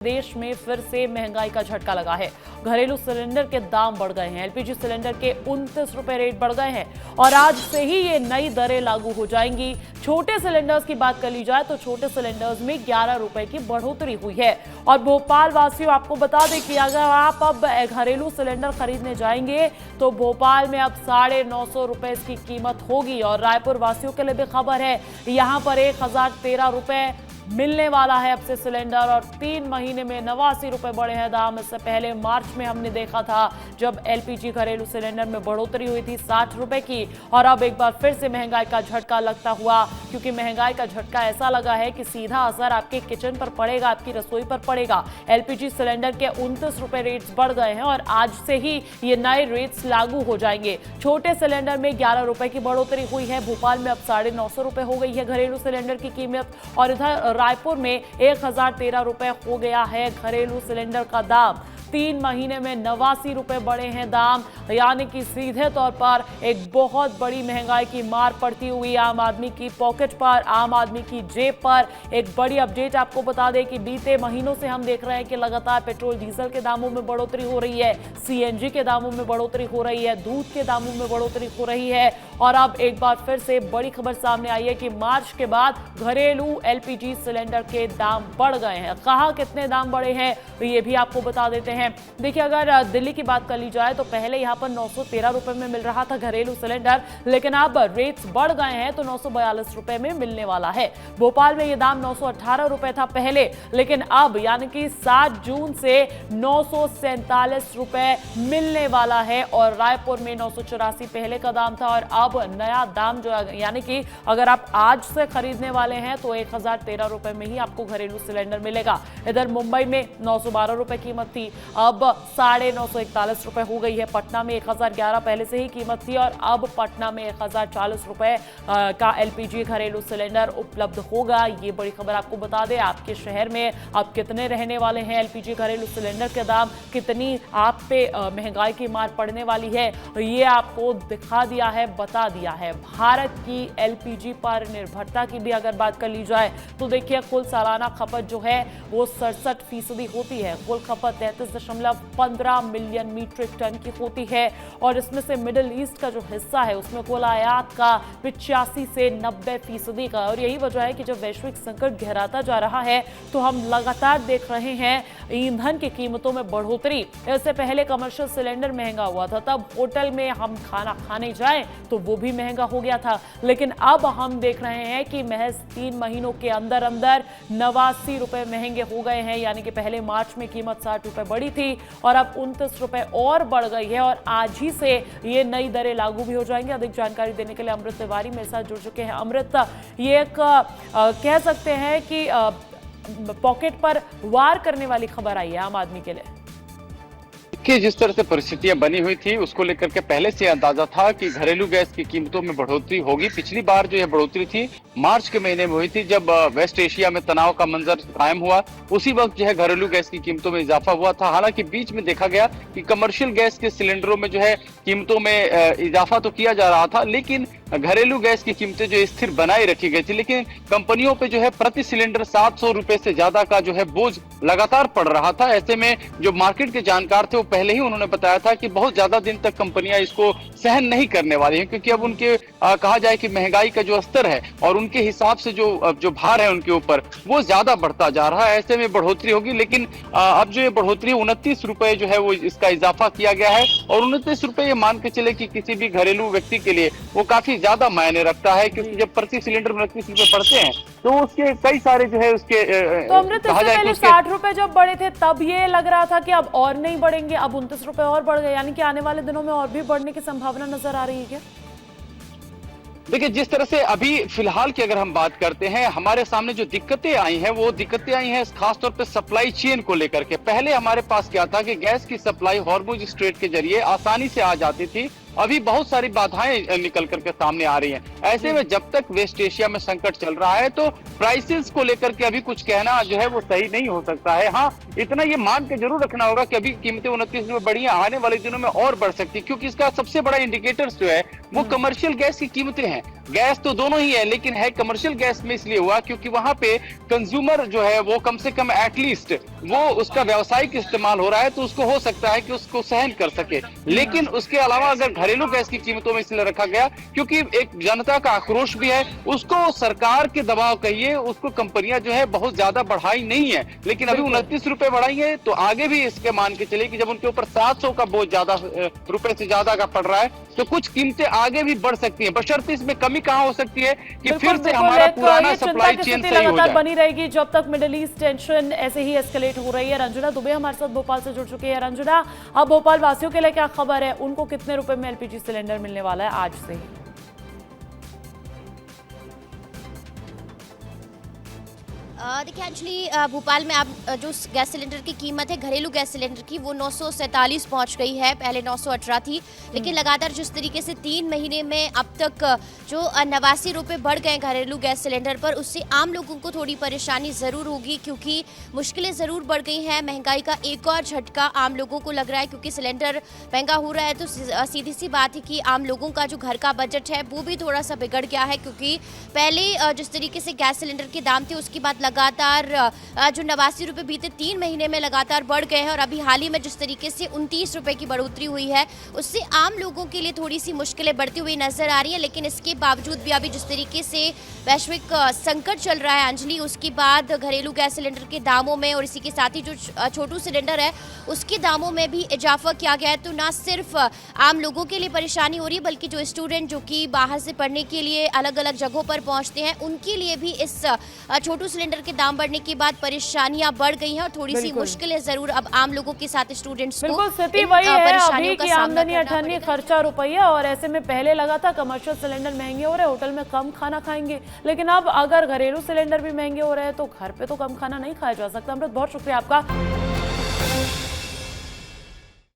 देश में फिर से महंगाई का झटका लगा है। घरेलू सिलेंडर के दाम बढ़ गए हैं। एलपीजी सिलेंडर के 29 रुपए रेट बढ़ गए हैं और आज से ही ये नई दरें लागू हो जाएंगी। छोटे सिलेंडर्स की बात कर ली जाए तो छोटे सिलेंडर्स में 11 रुपए की बढ़ोतरी हुई है। और भोपाल वासियों, आपको बता दें कि अगर आप अब घरेलू सिलेंडर खरीदने जाएंगे तो भोपाल में अब 950 रुपए इसकी कीमत होगी। और रायपुर वासियों के लिए भी खबर है, यहाँ पर 1013 रुपए मिलने वाला है अब से सिलेंडर। और 3 महीने में 89 रुपए बढ़े हैं दाम। इससे पहले मार्च में हमने देखा था जब एलपीजी घरेलू सिलेंडर में बढ़ोतरी हुई थी 60 रुपए की। और अब एक बार फिर से महंगाई का झटका लगता हुआ, क्योंकि महंगाई का झटका ऐसा लगा है कि सीधा असर आपके किचन पर पड़ेगा, आपकी रसोई पर पड़ेगा। एलपीजी सिलेंडर के 29 रुपए रेट्स बढ़ गए हैं और आज से ही ये नए रेट्स लागू हो जाएंगे। छोटे सिलेंडर में 11 रुपए की बढ़ोतरी हुई है। भोपाल में अब 950 रुपए हो गई है घरेलू सिलेंडर की कीमत। और इधर रायपुर में 1013 रुपए हो गया है घरेलू सिलेंडर का दाम। 3 महीने में 89 रुपए बढ़े हैं दाम, यानी कि सीधे तौर पर एक बहुत बड़ी महंगाई की मार पड़ती हुई आम आदमी की पॉकेट पर, आम आदमी की जेब पर। एक बड़ी अपडेट आपको बता दें कि बीते महीनों से हम देख रहे हैं कि लगातार पेट्रोल डीजल के दामों में बढ़ोतरी हो रही है, सीएनजी के दामों में बढ़ोतरी हो रही है, दूध के दामों में बढ़ोतरी हो रही है। और अब एक बार फिर से बड़ी खबर सामने आई है कि मार्च के बाद घरेलू एलपीजी सिलेंडर के दाम बढ़ गए हैं। कहां कितने दाम बढ़े हैं ये भी आपको बता देते हैं। देखिए, अगर दिल्ली की बात कर ली जाए तो पहले यहां पर 913 रुपए में मिल रहा था घरेलू सिलेंडर, लेकिन अब रेट्स बढ़ गए हैं तो 942 रुपए में मिलने वाला है। भोपाल में यह दाम 918 रुपए था पहले, लेकिन अब यानी कि 7 जून से 947 रुपए मिलने वाला है। और रायपुर में 984 पहले का दाम था और अब नया दाम जो यानी कि अगर आप आज से खरीदने वाले हैं तो 1013 रुपए में ही आपको घरेलू सिलेंडर मिलेगा। इधर मुंबई में 912 रुपए कीमत थी, अब 941 रुपए हो गई है। पटना में 1011 पहले से ही कीमत थी और अब पटना में 1040 रुपए का एलपीजी घरेलू सिलेंडर उपलब्ध होगा। ये बड़ी खबर आपको बता दें। आपके शहर में अब कितने रहने वाले हैं एलपीजी घरेलू सिलेंडर के दाम, कितनी आप पे महंगाई की मार पड़ने वाली है, ये आपको दिखा दिया है, बता दिया है। भारत की एलपीजी पर निर्भरता की भी अगर बात कर ली जाए तो देखिए, कुल सालाना खपत जो है वो 67% होती है। कुल खपत 33.15 मिलियन मीट्रिक टन की होती है और इसमें से मिडिल ईस्ट का जो हिस्सा है उसमें कुल आयात का 85 से 90% का। और यही वजह है कि जब वैश्विक संकट गहराता जा रहा है तो हम लगातार देख रहे हैं ईंधन की कीमतों में बढ़ोतरी। इससे पहले कमर्शियल सिलेंडर महंगा हुआ था, तब होटल में हम खाना खाने जाएं तो वो भी महंगा हो गया था, लेकिन अब हम देख रहे हैं कि महज 3 महीनों के अंदर अंदर 89 रुपए महंगे हो गए हैं। यानी कि पहले मार्च में कीमत 60 रुपए बढ़ी थी और अब 29 रुपए और बढ़ गई है और आज ही से ये नई दरें लागू भी हो जाएंगी। अधिक जानकारी देने के लिए अमृत तिवारी मेरे साथ जुड़ चुके हैं। अमृत, ये एक कह सकते हैं कि पॉकेट पर वार करने वाली खबर आई है आम आदमी के लिए। कि जिस तरह से परिस्थितियां बनी हुई थी उसको लेकर के पहले से अंदाजा था कि घरेलू गैस की कीमतों में बढ़ोतरी होगी। पिछली बार जो यह बढ़ोतरी थी मार्च के महीने में हुई थी, जब वेस्ट एशिया में तनाव का मंजर कायम हुआ। उसी वक्त जो है घरेलू गैस की कीमतों में इजाफा हुआ था। हालांकि बीच में देखा गया कि कमर्शियल गैस के सिलेंडरों में जो है कीमतों में इजाफा तो किया जा रहा था, लेकिन घरेलू गैस की कीमतें जो स्थिर बनाए रखी गई थी। लेकिन कंपनियों पे जो है प्रति सिलेंडर 700 रुपए से ज्यादा का जो है बोझ लगातार पड़ रहा था। ऐसे में जो मार्केट के जानकार थे वो पहले ही उन्होंने बताया था कि बहुत ज्यादा दिन तक कंपनियां इसको सहन नहीं करने वाली हैं, क्योंकि अब उनके कहा जाए कि महंगाई का जो स्तर है और उनके हिसाब से जो भार है उनके ऊपर वो ज्यादा बढ़ता जा रहा है। ऐसे में बढ़ोतरी होगी, लेकिन अब जो ये बढ़ोतरी 29 रुपए जो है वो इसका इजाफा किया गया है। और 29 रुपए ये मान के चले कि किसी भी घरेलू व्यक्ति के लिए वो काफी ज्यादा मायने रखता है, क्योंकि जब प्रति सिलेंडर 29 रुपए पड़ते हैं तो उसके कई सारे जो है उसके तो अमृत, इससे पहले 60 रुपए जब बढ़े थे तब ये लग रहा था कि अब और नहीं बढ़ेंगे, अब 29 रुपए और बढ़ गए, यानी कि आने वाले दिनों में और भी बढ़ने की संभावना नजर आ रही है क्या? देखिए, जिस तरह से अभी फिलहाल की अगर हम बात करते हैं, हमारे सामने जो दिक्कतें आई हैं वो दिक्कतें आई हैं खासतौर पे सप्लाई चेन को लेकर के। पहले हमारे पास क्या था कि गैस की सप्लाई हॉर्मुज स्ट्रेट के जरिए आसानी से आ जाती थी, अभी बहुत सारी बाधाएं निकल करके सामने आ रही हैं। ऐसे में जब तक वेस्ट एशिया में संकट चल रहा है तो प्राइसेस को लेकर के अभी कुछ कहना जो है वो सही नहीं हो सकता है। हाँ, इतना ये मान के जरूर रखना होगा कि अभी कीमतें 29 रुपए बढ़ी हैं, आने वाले दिनों में और बढ़ सकती है, क्योंकि इसका सबसे बड़ा इंडिकेटर्स जो है वो कमर्शियल गैस की कीमतें हैं। गैस तो दोनों ही है, लेकिन है कमर्शियल गैस में इसलिए हुआ क्योंकि वहां पे कंज्यूमर जो है वो कम से कम एटलीस्ट वो उसका व्यावसायिक इस्तेमाल हो रहा है, तो उसको हो सकता है कि उसको सहन कर सके। लेकिन उसके अलावा अगर घरेलू गैस की कीमतों में इसलिए रखा गया क्योंकि एक जनता का आक्रोश भी है, उसको सरकार के दबाव कहिए, उसको कंपनियां जो है बहुत ज्यादा बढ़ाई नहीं है, लेकिन अभी 29 रुपए बढ़ाई है, तो आगे भी इसके मान के चले कि जब उनके ऊपर 700 का बोझ ज्यादा रुपए से ज्यादा का पड़ रहा है, तो कुछ कीमतें आगे भी बढ़ सकती हैं, बशर्ते इसमें कमी कहां हो सकती है कि फिर से हमारा पुराना सप्लाई चेन सही हो जाए। बनी रहेगी जब तक मिडिल ईस्ट टेंशन ऐसे ही एस्केलेट हो रही है। रंजना दुबे हमारे साथ भोपाल से जुड़ चुकी है। रंजना, अब भोपाल वासियों के लिए क्या खबर है? उनको कितने रुपए में एलपीजी सिलेंडर मिलने वाला है आज से? देखिए अंजलि, भोपाल में अब जो गैस सिलेंडर की कीमत है घरेलू गैस सिलेंडर की वो 947 पहुंच गई है। पहले 918 थी, लेकिन लगातार जिस तरीके से 3 महीने में अब तक जो 89 रुपये बढ़ गए घरेलू गैस सिलेंडर पर, उससे आम लोगों को थोड़ी परेशानी ज़रूर होगी क्योंकि मुश्किलें ज़रूर बढ़ गई हैं। महंगाई का एक और झटका आम लोगों को लग रहा है क्योंकि सिलेंडर महंगा हो रहा है, तो सीधी सी बात है कि आम लोगों का जो घर का बजट है वो भी थोड़ा सा बिगड़ गया है क्योंकि पहले जिस तरीके से गैस सिलेंडर के दाम थे उसकी बात लगातार जो 89 रुपये बीते 3 महीने में लगातार बढ़ गए हैं और अभी हाल ही में जिस तरीके से 29 रुपये की बढ़ोतरी हुई है उससे आम लोगों के लिए थोड़ी सी मुश्किलें बढ़ती हुई नजर आ रही है। लेकिन इसके बावजूद भी अभी जिस तरीके से वैश्विक संकट चल रहा है अंजलि, उसके बाद घरेलू गैस सिलेंडर के दामों में और इसी के साथ ही जो छोटू सिलेंडर है उसके दामों में भी इजाफा किया गया है। तो ना सिर्फ आम लोगों के लिए परेशानी हो रही है बल्कि जो स्टूडेंट जो कि बाहर से पढ़ने के लिए अलग अलग जगहों पर पहुंचते हैं उनके लिए भी इस छोटू सिलेंडर के दाम बढ़ने के बाद परेशानियां बढ़ गई हैं और थोड़ी सी मुश्किलें जरूर अब आम लोगों के साथ स्टूडेंट्स को बिल्कुल स्थिति वही है अभी की आमदनी 98 खर्चा रुपया, और ऐसे में पहले लगा था कमर्शियल सिलेंडर महंगे हो रहे, होटल में कम खाना खाएंगे, लेकिन अब अगर घरेलू सिलेंडर भी महंगे हो रहे हैं तो घर पे तो कम खाना नहीं खाया जा सकता। अमृत, बहुत शुक्रिया आपका।